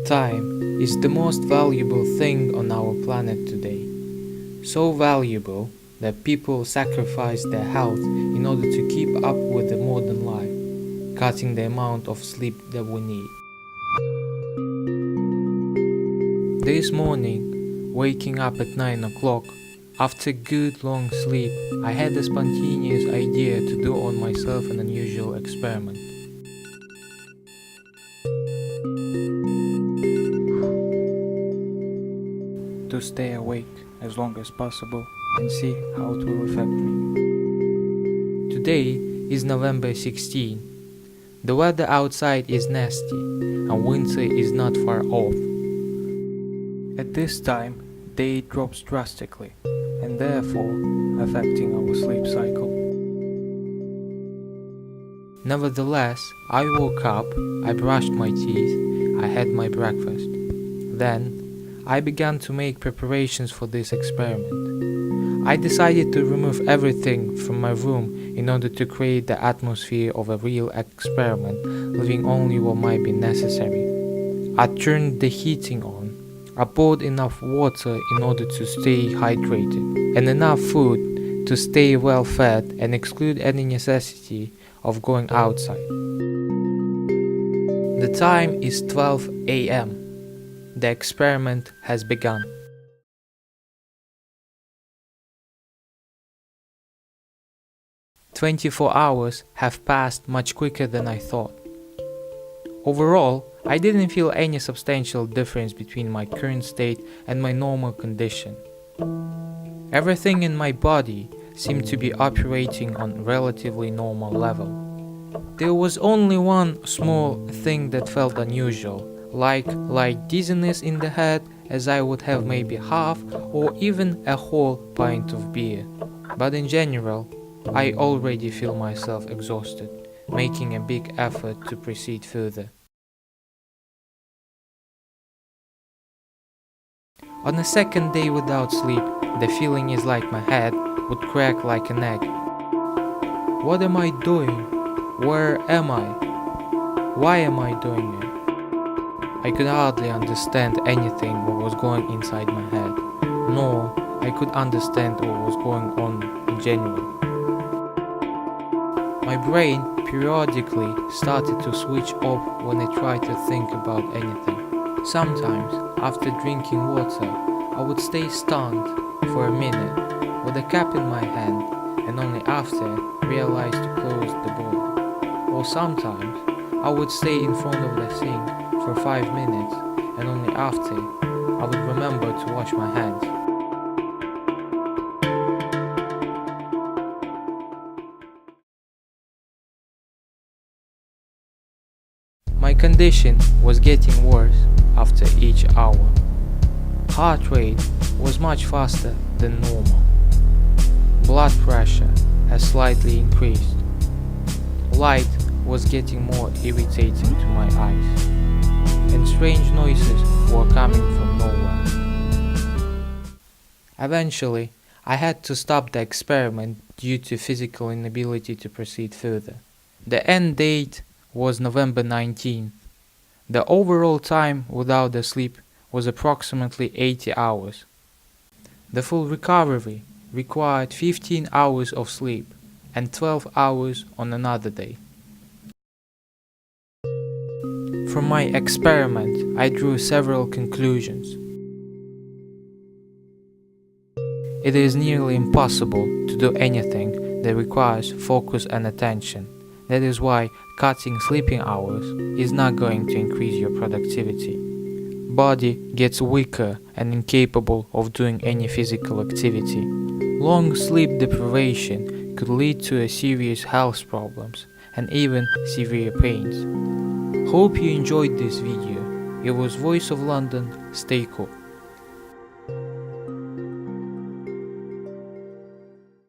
Time is the most valuable thing on our planet today. So valuable that people sacrifice their health in order to keep up with the modern life, cutting the amount of sleep that we need. This morning, waking up at 9 o'clock, after good long sleep, I had a spontaneous idea to do on myself an unusual experiment. To stay awake as long as possible and see how it will affect me. Today is November 16. The weather outside is nasty and winter is not far off. At this time, day drops drastically and therefore affecting our sleep cycle. Nevertheless, I woke up, I brushed my teeth, I had my breakfast. Then, I began to make preparations for this experiment. I decided to remove everything from my room in order to create the atmosphere of a real experiment, leaving only what might be necessary. I turned the heating on. I poured enough water in order to stay hydrated, and enough food to stay well fed and exclude any necessity of going outside. The time is 12 a.m. The experiment has begun. "24 hours have passed much quicker than I thought. Overall, I didn't feel any substantial difference between my current state and my normal condition. Everything in my body seemed to be operating on relatively normal level. There was only one small thing that felt unusual, like dizziness in the head, as I would have maybe half or even a whole pint of beer. But in general, I already feel myself exhausted, making a big effort to proceed further. On the second day without sleep, the feeling is like my head would crack like an egg. What am I doing? Where am I? Why am I doing it? I could hardly understand anything what was going inside my head, nor I could understand what was going on in general. My brain periodically started to switch off when I tried to think about anything. Sometimes, after drinking water, I would stay stunned for a minute with a cup in my hand and only after realize to close the bowl. Or sometimes, I would stay in front of the sink for 5 minutes and only after I would remember to wash my hands. My condition was getting worse after each hour. Heart rate was much faster than normal. Blood pressure has slightly increased. Light was getting more irritating to my eyes, and strange noises were coming from nowhere. Eventually, I had to stop the experiment due to physical inability to proceed further. The end date was November 19th. The overall time without the sleep was approximately 80 hours. The full recovery required 15 hours of sleep and 12 hours on another day. From my experiment, I drew several conclusions. It is nearly impossible to do anything that requires focus and attention. That is why cutting sleeping hours is not going to increase your productivity. Body gets weaker and incapable of doing any physical activity. Long sleep deprivation could lead to serious health problems and even severe pains. Hope you enjoyed this video. It was Voice of London. Stay cool.